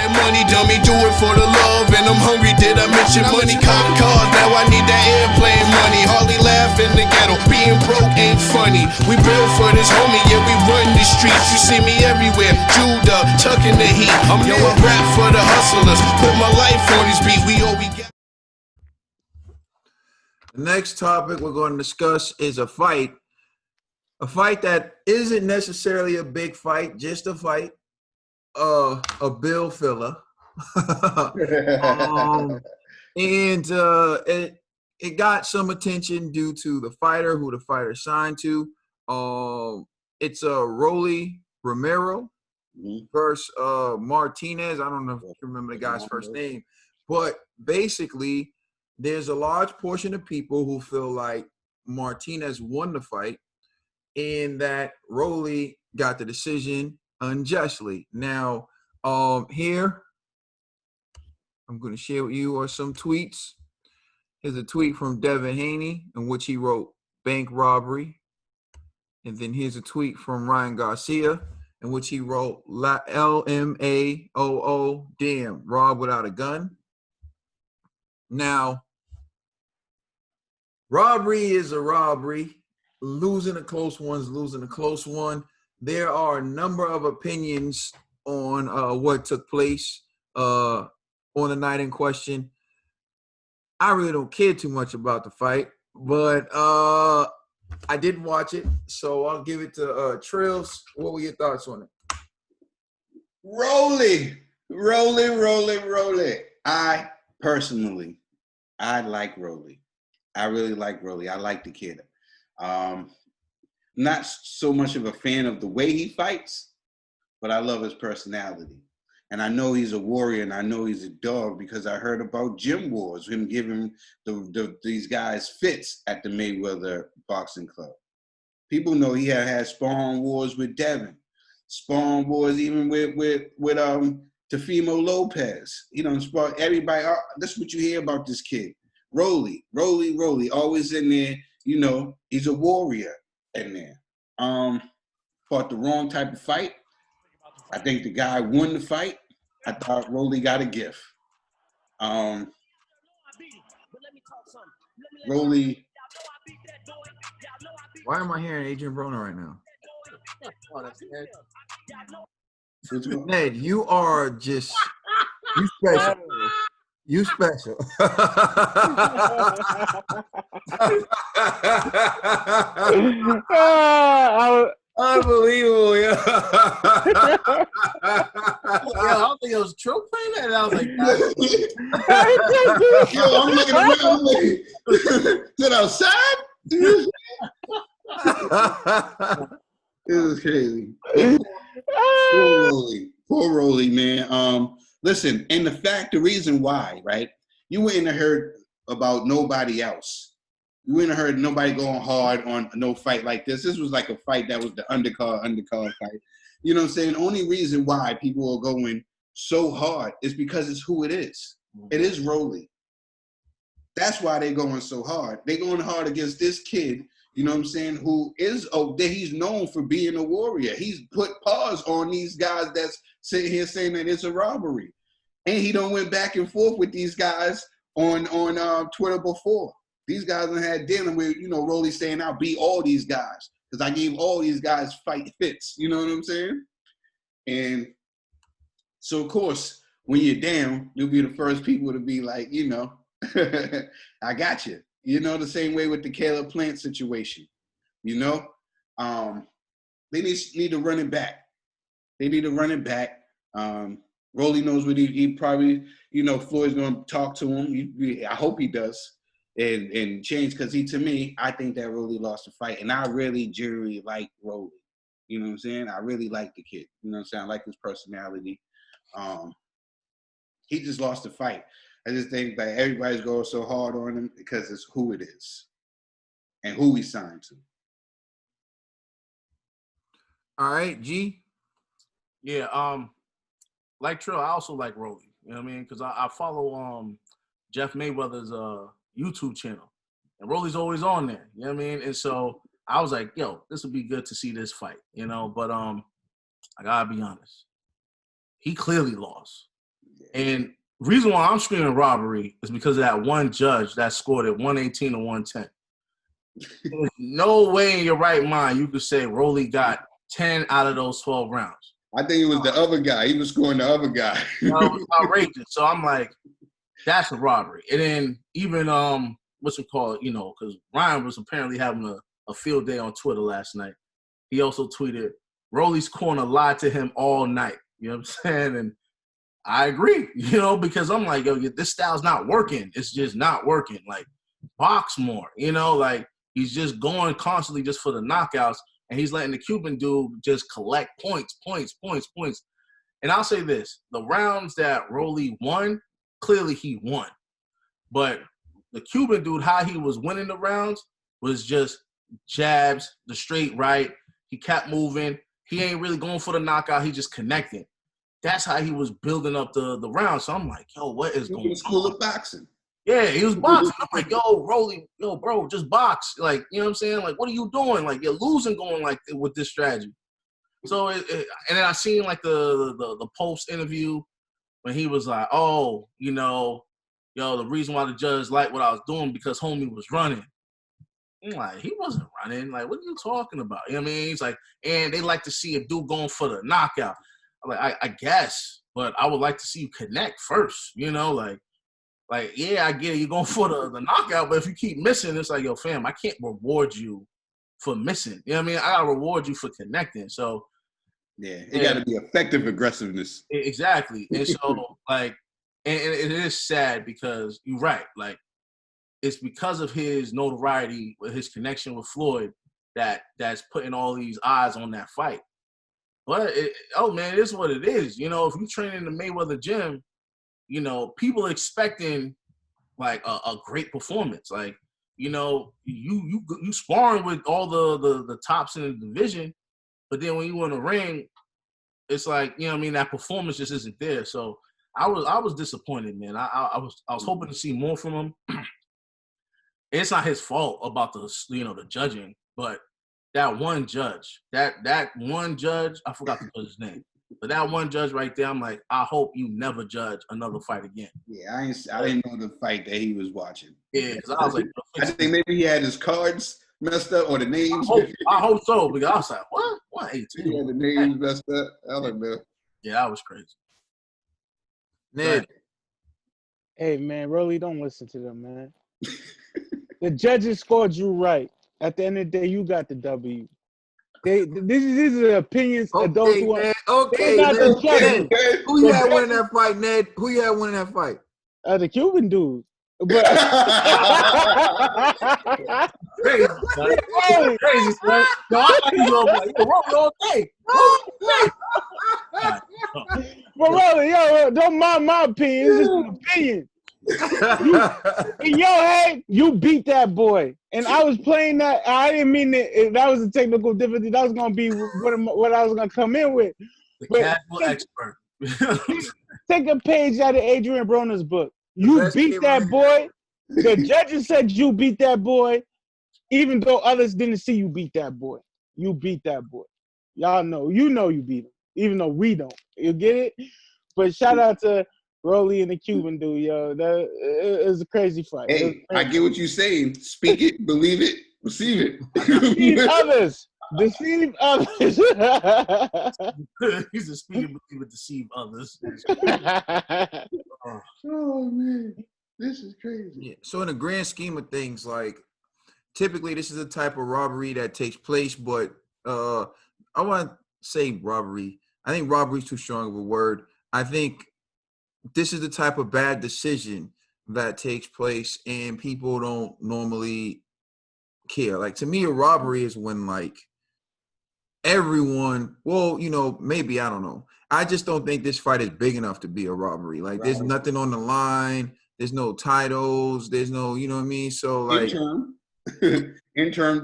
that money, dummy, do it for the love. And I'm hungry, did I mention money? Cop cars, now I need that airplane money. Hardly laugh in the ghetto, being broke ain't funny. We built for this homie, yeah, we run the streets. You see me everywhere, Jewed up, tucking the heat. Yo, I rap for the hustlers, put my life on this beat. We all we got. The next topic we're going to discuss is a fight that isn't necessarily a big fight, just a fight, a bill filler. It got some attention due to the fighter, who the fighter signed to. It's Rolly Romero versus Martinez. I don't know if you remember the guy's first name, but basically, there's a large portion of people who feel like Martinez won the fight and that Rolly got the decision unjustly. Now, here, I'm going to share with you some tweets. Here's a tweet from Devin Haney in which he wrote bank robbery. And then here's a tweet from Ryan Garcia in which he wrote LMAOO, damn, rob without a gun. Now, robbery is a robbery. Losing a close one's losing a close one. There are a number of opinions on what took place on the night in question. I really don't care too much about the fight, but I did watch it, so I'll give it to Trills. What were your thoughts on it? Rolly. I like Rolly. I really like Rolly. I like the kid. Not so much of a fan of the way he fights, but I love his personality. And I know he's a warrior, and I know he's a dog because I heard about gym wars, him giving these guys fits at the Mayweather Boxing Club. People know he had sparring wars with Devin, sparring wars even with Teofimo Lopez. He done sparred everybody. That's what you hear about this kid. Rolly, always in there. You know, he's a warrior in there. Fought the wrong type of fight. I think the guy won the fight. I thought Rolly got a gift. Rolly. Why am I hearing Adrian Broner right now? Ned, you are just, you special. You special. Unbelievable, yeah. I don't think it was Trill playing that. And I was like, yo, I'm looking around like, is it outside? It was crazy. Poor Rolly, man. Listen, and the reason why, right? You wouldn't have heard about nobody else. You wouldn't have heard nobody going hard on no fight like this. This was like a fight that was the undercard fight. You know what I'm saying? The only reason why people are going so hard is because it's who it is. It is Rolly. That's why they're going so hard. They're going hard against this kid, you know what I'm saying, who is, he's known for being a warrior. He's put pause on these guys that's sitting here saying that it's a robbery. And he done went back and forth with these guys on Twitter before. These guys done had dinner with, you know, Rolly saying, I'll beat all these guys because I gave all these guys fight fits. You know what I'm saying? And so, of course, when you're down, you'll be the first people to be like, you know, I got you. You know, the same way with the Caleb Plant situation. You know, they need to run it back. They need to run it back. Rolly knows what he probably, you know, Floyd's going to talk to him. I hope he does. And change, because to me, I think that Rolly lost the fight. And I really genuinely like Rolly. You know what I'm saying? I really like the kid. You know what I'm saying? I like his personality. He just lost the fight. I just think that everybody's going so hard on him because it's who it is and who he signed to. All right, G. Yeah, like Trill, I also like Rolly. You know what I mean? Because I follow Jeff Mayweather's YouTube channel. And Rolly's always on there. You know what I mean? And so I was like, yo, this would be good to see this fight, you know? But I gotta be honest. He clearly lost. And reason why I'm screaming robbery is because of that one judge that scored it 118 to 110. There's no way in your right mind you could say Rolly got 10 out of those 12 rounds. I think it was the other guy. He was scoring the other guy. That was outrageous. So I'm like, that's a robbery. And then even what's it called? You know, because Ryan was apparently having a field day on Twitter last night. He also tweeted, Rolly's corner lied to him all night. You know what I'm saying? And I agree, you know, because I'm like, yo, this style's not working. It's just not working. Like, box more, you know, like he's just going constantly just for the knockouts, and he's letting the Cuban dude just collect points. And I'll say this, the rounds that Rolly won, clearly he won. But the Cuban dude, how he was winning the rounds was just jabs, the straight right. He kept moving. He ain't really going for the knockout. He just connecting. That's how he was building up the round. So I'm like, yo, what is going on? School of boxing. Yeah, he was boxing. I'm like, yo, Rolly, yo, bro, just box. Like, you know what I'm saying? Like, what are you doing? Like, you're losing going like with this strategy. So, and then I seen like the post interview when he was like, oh, you know, yo, the reason why the judge liked what I was doing because homie was running. I'm like, he wasn't running. Like, what are you talking about? You know what I mean? He's like, and they like to see a dude going for the knockout. I'm like, I guess, but I would like to see you connect first, you know, like, yeah, I get it. You're going for the knockout, but if you keep missing, it's like, yo, fam, I can't reward you for missing. You know what I mean? I got to reward you for connecting. So, yeah, it got to be effective aggressiveness. Exactly. And so, like, and it is sad because you're right. Like, it's because of his notoriety, his connection with Floyd, that's putting all these eyes on that fight. But, man, it is what it is. You know, if you train in the Mayweather gym, you know, people expecting, like, a great performance. Like, you know, you sparring with all the tops in the division, but then when you in the ring, it's like, you know what I mean, that performance just isn't there. So I was disappointed, man. I was hoping to see more from him. It's not his fault about the judging, but that one judge, I forgot the judge's name, but that one judge right there, I'm like, I hope you never judge another fight again. Yeah, I didn't know the fight that he was watching. Yeah, because I was like, I think maybe he had his cards messed up or the names. I hope so, because I was like, what? 118? He had the names messed up. I don't know. Yeah, that was crazy. Ned. Hey, man, Rolly, don't listen to them, man. The judges scored you right. At the end of the day, you got the W. These are the opinions of those who are. Okay, not Ned. the judges. Who you had winning that fight, Ned? Who you had winning that fight? The Cuban dude. But Crazy, son. Crazy, son. No, I think you're like, you're wrong all day. But Rolly, yo, don't mind my opinion. It's just an opinion. In your head, you beat that boy. And I was playing that. I didn't mean that was a technical difficulty. That was going to be what I was going to come in with. The casual expert. Take a page out of Adrian Broner's book. You beat that boy. The judges said you beat that boy, even though others didn't see you beat that boy. You beat that boy. Y'all know. You know you beat him, even though we don't. You get it? But shout out to Rolly and the Cuban dude, yo. That it was a crazy fight. Hey, I get what you're saying. Speak it, believe it, receive it. Deceive others. Deceive others. He's a speaking believer, deceive others. Oh man, this is crazy. Yeah. So in the grand scheme of things, like typically this is a type of robbery that takes place, but I want to say robbery. I think robbery is too strong of a word. I think this is the type of bad decision that takes place and people don't normally care. Like, to me, a robbery is when, like, everyone, well, you know, maybe, I don't know. I just don't think this fight is big enough to be a robbery. Like, there's nothing on the line. There's no titles. There's no, you know what I mean? So, like. Interim.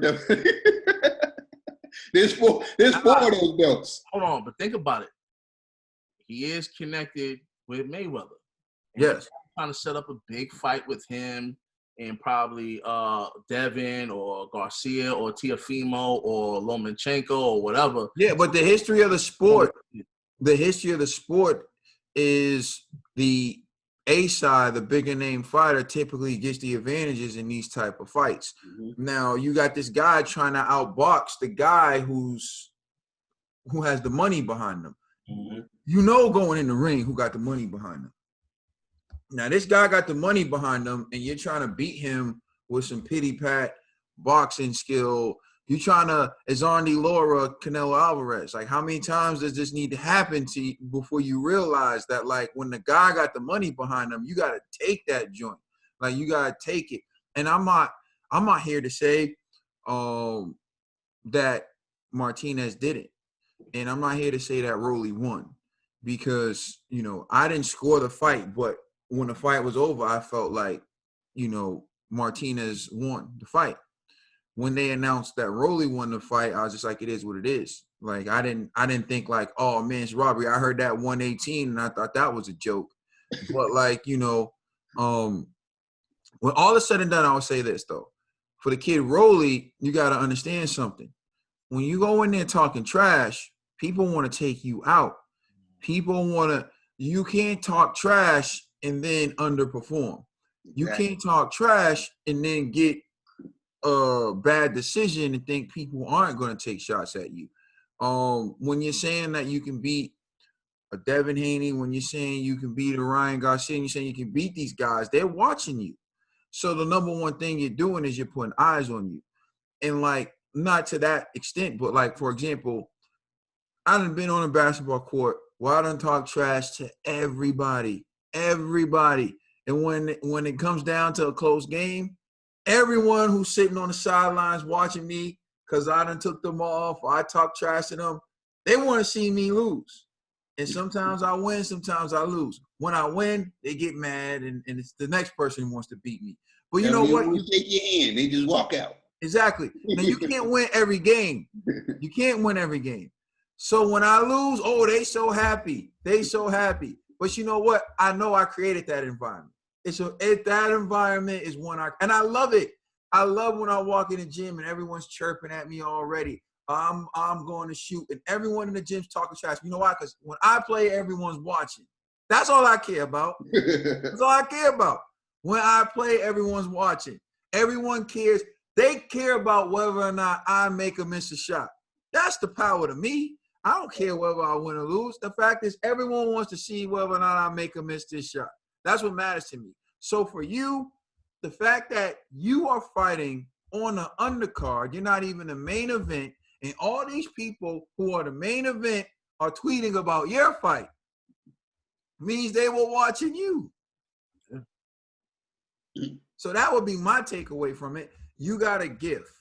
There's four of those belts. Hold on, but think about it. He is connected with Mayweather. And Yes. Trying to set up a big fight with him and probably Devin or Garcia or Teofimo or Lomachenko or whatever. Yeah, but the history of the sport is the A side, the bigger name fighter, typically gets the advantages in these type of fights. Mm-hmm. Now you got this guy trying to outbox the guy who has the money behind them. Mm-hmm. You know, going in the ring, who got the money behind them. Now this guy got the money behind them, and you're trying to beat him with some pity pat boxing skill. You trying to Azarndi Laura, Canelo Alvarez. Like, how many times does this need to happen to you before you realize that, like, when the guy got the money behind him, you got to take that joint. Like, you got to take it. And I'm not here to say that Martinez didn't. And I'm not here to say that Rolly won because, you know, I didn't score the fight. But when the fight was over, I felt like, you know, Martinez won the fight. When they announced that Rolly won the fight, I was just like, it is what it is. Like, I didn't think like, oh man, it's robbery. I heard that 118 and I thought that was a joke. But like, you know, when all is said and done, I would say this though. For the kid Rolly, you got to understand something. When you go in there talking trash, people want to take you out. You can't talk trash and then underperform. You can't talk trash and then get a bad decision and think people aren't going to take shots at you. When you're saying that you can beat a Devin Haney, when you're saying you can beat a Ryan Garcia, and you're saying you can beat these guys, they're watching you. So the number one thing you're doing is you're putting eyes on you. And like, not to that extent, but like, for example, I done been on a basketball court where I done talk trash to everybody. And when it comes down to a close game, everyone who's sitting on the sidelines watching me because I done took them off or I talk trash to them, they want to see me lose. And sometimes I win, sometimes I lose. When I win, they get mad and it's the next person who wants to beat me. But you know what? You take your hand, they just walk out. Exactly. Now, you can't win every game. You can't win every game. So when I lose, oh, they so happy. But you know what? I know I created that environment. That environment is one and I love it. I love when I walk in the gym and everyone's chirping at me already. I'm going to shoot and everyone in the gym's talking trash. You know why? Because when I play, everyone's watching. That's all I care about. That's all I care about. When I play, everyone's watching. Everyone cares. They care about whether or not I make or miss a shot. That's the power to me. I don't care whether I win or lose. The fact is, everyone wants to see whether or not I make or miss this shot. That's what matters to me. So for you, the fact that you are fighting on the undercard, you're not even the main event, and all these people who are the main event are tweeting about your fight, means they were watching you. So that would be my takeaway from it. You got a gift,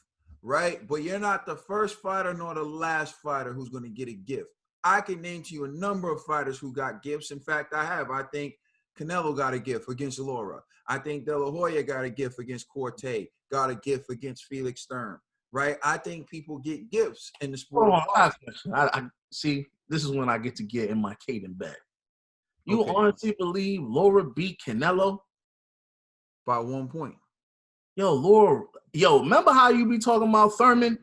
right? But you're not the first fighter nor the last fighter who's going to get a gift. I can name to you a number of fighters who got gifts. In fact, I have. I think Canelo got a gift against Laura. I think De La Hoya got a gift against Corte, got a gift against Felix Stern, right? I think people get gifts in the sport. I see, this is when I get to get in my Caden bag. You honestly believe Laura beat Canelo? By 1 point. Laura, remember how you be talking about Thurman?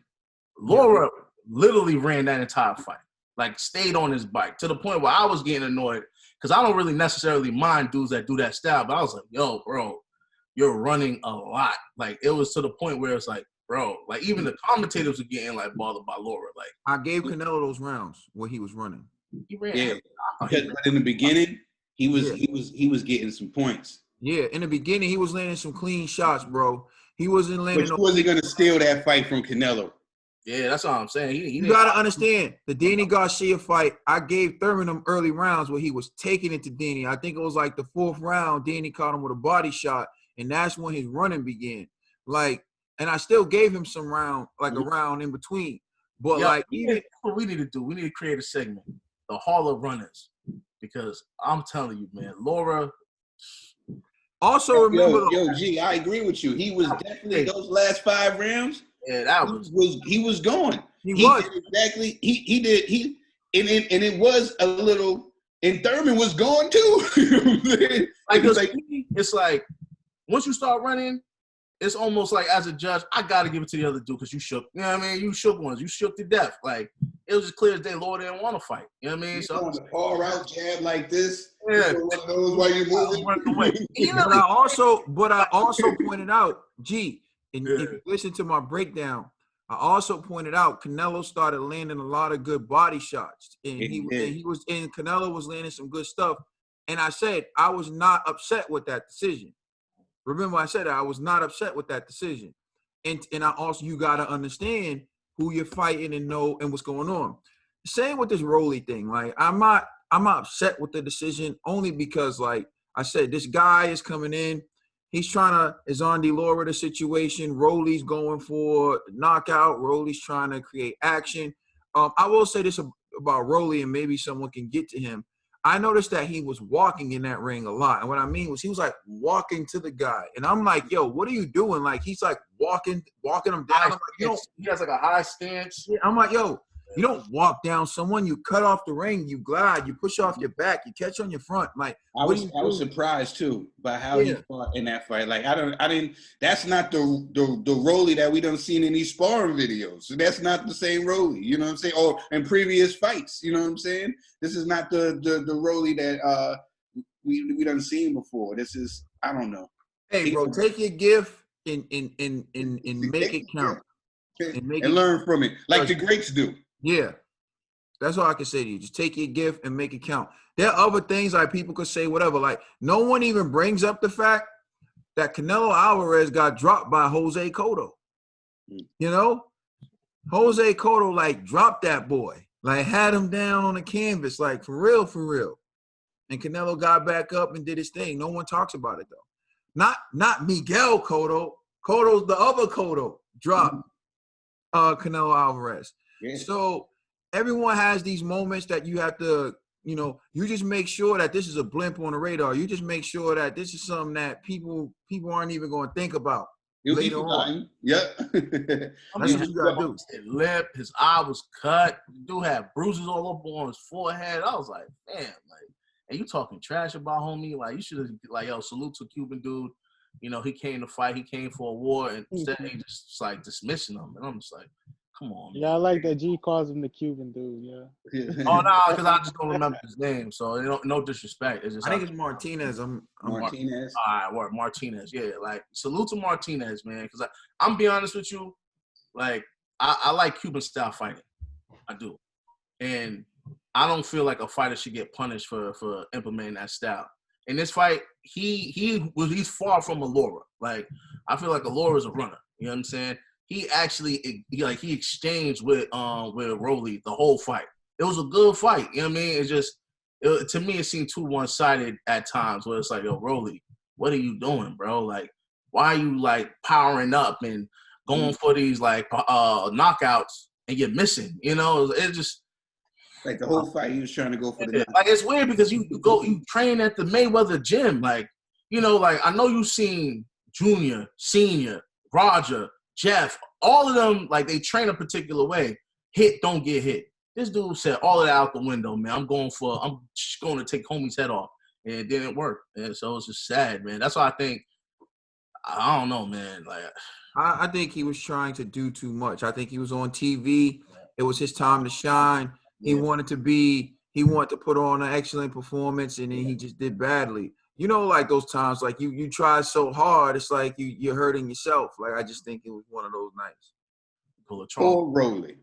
Laura literally ran that entire fight. Like, stayed on his bike to the point where I was getting annoyed because I don't really necessarily mind dudes that do that style, but I was like, yo, bro, you're running a lot. Like, it was to the point where it's like, bro, like, even the commentators were getting, like, bothered by Laura. Like, I gave Canelo those rounds where he was running. He ran. Yeah, because in the beginning, he was getting some points. Yeah, in the beginning, he was landing some clean shots, bro. He wasn't landing. But was he going to steal that fight from Canelo? Yeah, that's all I'm saying. You got to understand, the Danny Garcia fight, I gave Thurman them early rounds where he was taking it to Danny. I think it was like the fourth round, Danny caught him with a body shot, and that's when his running began. Like, and I still gave him some round, like a round in between. But like, what we need to do, we need to create a segment, the Hall of Runners, because I'm telling you, man, Laura. Also remember, G, I agree with you. He was definitely those last 5 rounds. Yeah, that he was going. He was did exactly. He did. And it was a little. And Thurman was going too. It's like once you start running, it's almost like as a judge, I gotta give it to the other dude because you shook. You know what I mean? You shook ones. You shook to death. Like it was just clear as day. Lord didn't want to fight. You know what I mean? You So want to pour out jab like this? Yeah. One of those while you're moving. But I also pointed out, G, and if you listen to my breakdown, I also pointed out Canelo started landing a lot of good body shots, and Canelo was landing some good stuff. And I said I was not upset with that decision. Remember, I said I was not upset with that decision. And I also, you got to understand who you're fighting and know and what's going on. Same with this Rolly thing. Like I'm not upset with the decision only because, like I said, this guy is coming in. He's is on the Laura the situation. Rolly's going for knockout. Rolly's trying to create action. I will say this about Rolly, and maybe someone can get to him. I noticed that he was walking in that ring a lot. And what I mean was he was like walking to the guy. And I'm like, yo, what are you doing? Like he's like walking him down. I'm like, he has like a high stance. Yeah, I'm like, yo, you don't walk down someone. You cut off the ring. You glide. You push off your back. You catch on your front. Like I was surprised too by how he fought in that fight. Like I didn't. That's not the Rolly that we done seen in these sparring videos. So that's not the same Rolly. You know what I'm saying? Or in previous fights. You know what I'm saying? This is not the Rolly that we done seen before. This is, I don't know. Hey, bro, take your gift and make it count. And learn from it, like the greats do. Yeah, that's all I can say to you. Just take your gift and make it count. There are other things like people could say whatever. Like no one even brings up the fact that Canelo Alvarez got dropped by Jose Cotto. You know, Jose Cotto like dropped that boy, like had him down on the canvas, like for real. And Canelo got back up and did his thing. No one talks about it though. Not Miguel Cotto. Cotto's the other Cotto dropped Canelo Alvarez. Yeah. So everyone has these moments that you have to, you just make sure that this is a blimp on the radar. You just make sure that this is something that people aren't even going to think about later on. Yep. That's what you got to do. His lip, his eye was cut. Dude had bruises all over on his forehead. I was like, damn, like, and you talking trash about homie? Like, you should have, like, yo, salute to Cuban dude. He came to fight. He came for a war, and instead they just like dismissing him. And I'm just like, come on. Man. Yeah, I like that G calls him the Cuban dude. Yeah. Oh no, because I just don't remember his name. So no disrespect. It's just I think it's Martinez. Martinez. All right, word, Martinez. Yeah, like salute to Martinez, man. Because I'm be honest with you, like I like Cuban style fighting. I do, and I don't feel like a fighter should get punished for implementing that style. In this fight, he's far from Allura. Like I feel like Allura's a runner. You know what I'm saying? He actually he exchanged with Rolly the whole fight. It was a good fight. You know what I mean? It's just to me it seemed too one-sided at times where it's like, yo, Rolly, what are you doing, bro? Like, why are you like powering up and going for these like knockouts and you're missing? It just like the whole fight he was trying to go for the like it's weird because you train at the Mayweather gym. Like, like I know you've seen Junior, Senior, Roger, Jeff, all of them, like they train a particular way. Hit, don't get hit. This dude said all of that out the window, man. I'm just going to take homie's head off. And it didn't work. And so it's just sad, man. That's why I think, I don't know, man. Like I think he was trying to do too much. I think he was on TV. It was his time to shine. He wanted to put on an excellent performance, and then he just did badly. Like those times, like you try so hard, it's like you're hurting yourself. Like I just think it was one of those nights. Poor Rolly.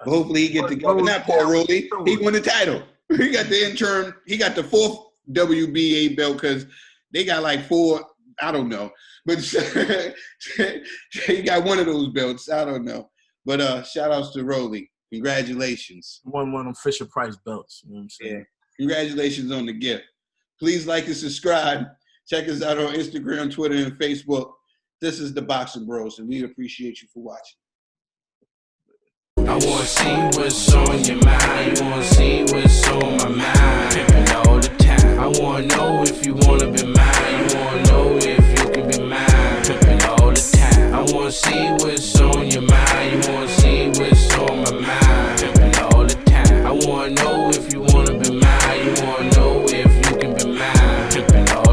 Hopefully he get the go. Not poor Rolly. He won the title. He got the interim. He got the 4th WBA belt because they got like 4. I don't know, but he got one of those belts. I don't know, but shout outs to Rolly. Congratulations. One of them Fisher Price belts. You know what I'm saying? Yeah. Congratulations on the gift. Please like and subscribe. Check us out on Instagram, Twitter, and Facebook. This is the Boxing Bros, and we appreciate you for watching. I wanna see what's on your mind. You wanna see what's on my mind. Pimpin' all the time. I wanna know if you wanna be mine. You wanna know if you can be mine. Pimpin' all the time. I wanna see what's